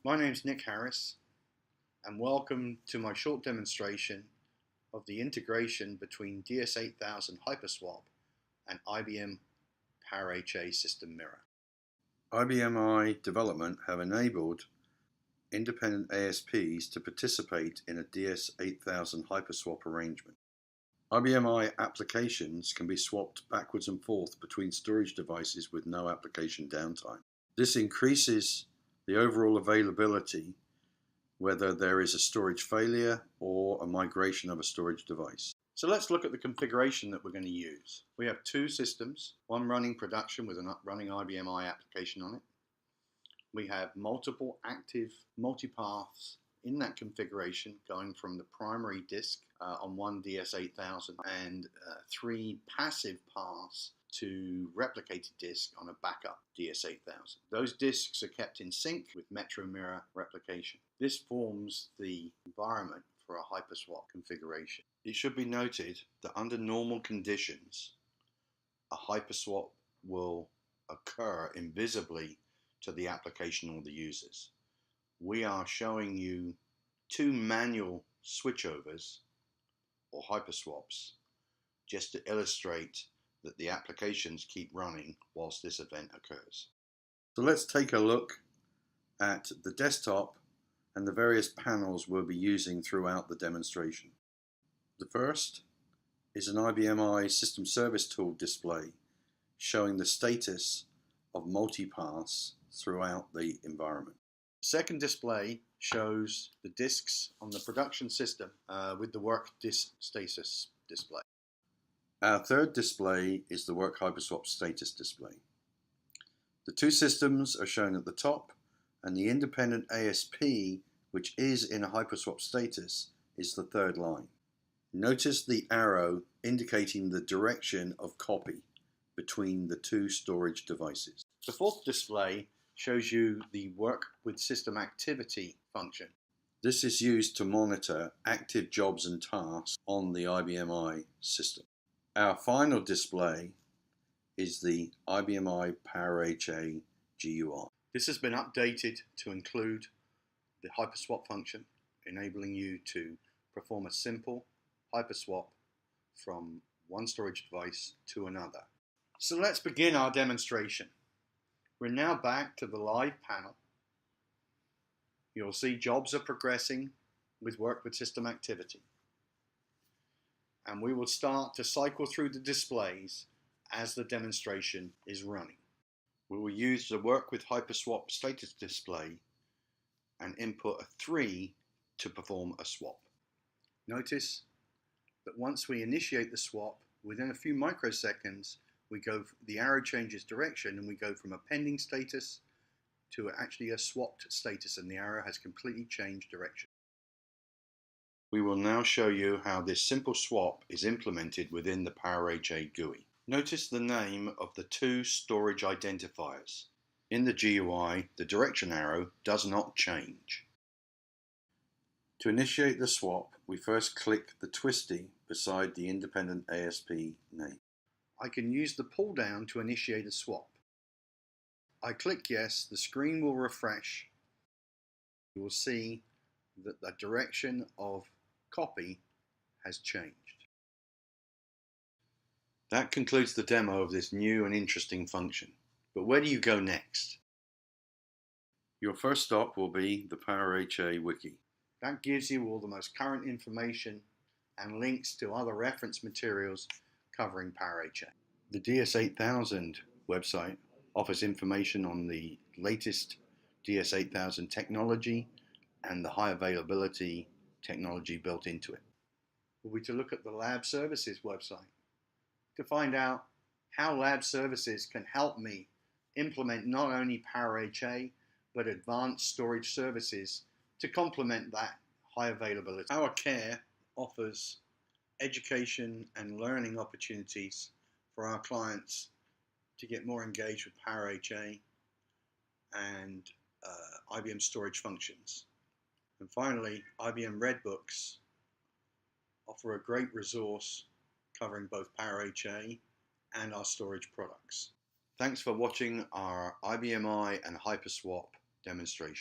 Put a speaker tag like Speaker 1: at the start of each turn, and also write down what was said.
Speaker 1: My name is Nick Harris, and welcome to my short demonstration of the integration between DS8000 HyperSwap and IBM PowerHA System Mirror.
Speaker 2: IBM development have enabled independent ASPs to participate in a DS8000 HyperSwap arrangement. IBM applications can be swapped backwards and forth between storage devices with no application downtime. This increases the overall availability whether there is a storage failure or a migration of a storage device.
Speaker 1: So let's look at the configuration that we're going to use. We have two systems, one running production with a running IBM I application on it. We have multiple active multipaths in that configuration going from the primary disk on one DS8000 and three passive paths to replicated disk on a backup DS8000. Those disks are kept in sync with Metro Mirror replication. This forms the environment for a HyperSwap configuration. It should be noted that under normal conditions, a HyperSwap will occur invisibly to the application or the users. We are showing you two manual switchovers or HyperSwaps just to illustrate that the applications keep running whilst this event occurs.
Speaker 2: So let's take a look at the desktop and the various panels we'll be using throughout the demonstration. The first is an IBM System Service Tool display showing the status of multipaths throughout the environment.
Speaker 1: The second display shows the disks on the production system with the work disk status display.
Speaker 2: Our third display is the Work HyperSwap status display. The two systems are shown at the top, and the independent ASP, which is in a HyperSwap status, is the third line. Notice the arrow indicating the direction of copy between the two storage devices.
Speaker 1: The fourth display shows you the Work with System Activity function.
Speaker 2: This is used to monitor active jobs and tasks on the IBM system. Our final display is the IBM PowerHA GUI.
Speaker 1: This has been updated to include the HyperSwap function, enabling you to perform a simple HyperSwap from one storage device to another. So let's begin our demonstration. We're now back to the live panel. You'll see jobs are progressing with Work with System Activity. And we will start to cycle through the displays as the demonstration is running. We will use the Work with HyperSwap status display and input a 3 to perform a swap. Notice that once we initiate the swap, within a few microseconds, the arrow changes direction and we go from a pending status to actually a swapped status, and the arrow has completely changed direction. We will now show you how this simple swap is implemented within the PowerHA GUI. Notice the name of the two storage identifiers. In the GUI, the direction arrow does not change. To initiate the swap, we first click the twisty beside the independent ASP name. I can use the pull down to initiate a swap. I click yes, the screen will refresh. You will see that the direction of copy has changed. That concludes the demo of this new and interesting function. But where do you go next?
Speaker 2: Your first stop will be the PowerHA wiki.
Speaker 1: That gives you all the most current information and links to other reference materials covering PowerHA. The DS8000 website offers information on the latest DS8000 technology and the high availability technology built into it. We'll be to look at the Lab Services website to find out how Lab Services can help me implement not only PowerHA but advanced storage services to complement that high availability. PowerCare offers education and learning opportunities for our clients to get more engaged with PowerHA and IBM storage functions. And finally, IBM Redbooks offer a great resource covering both PowerHA and our storage products. Thanks for watching our IBM I and HyperSwap demonstration.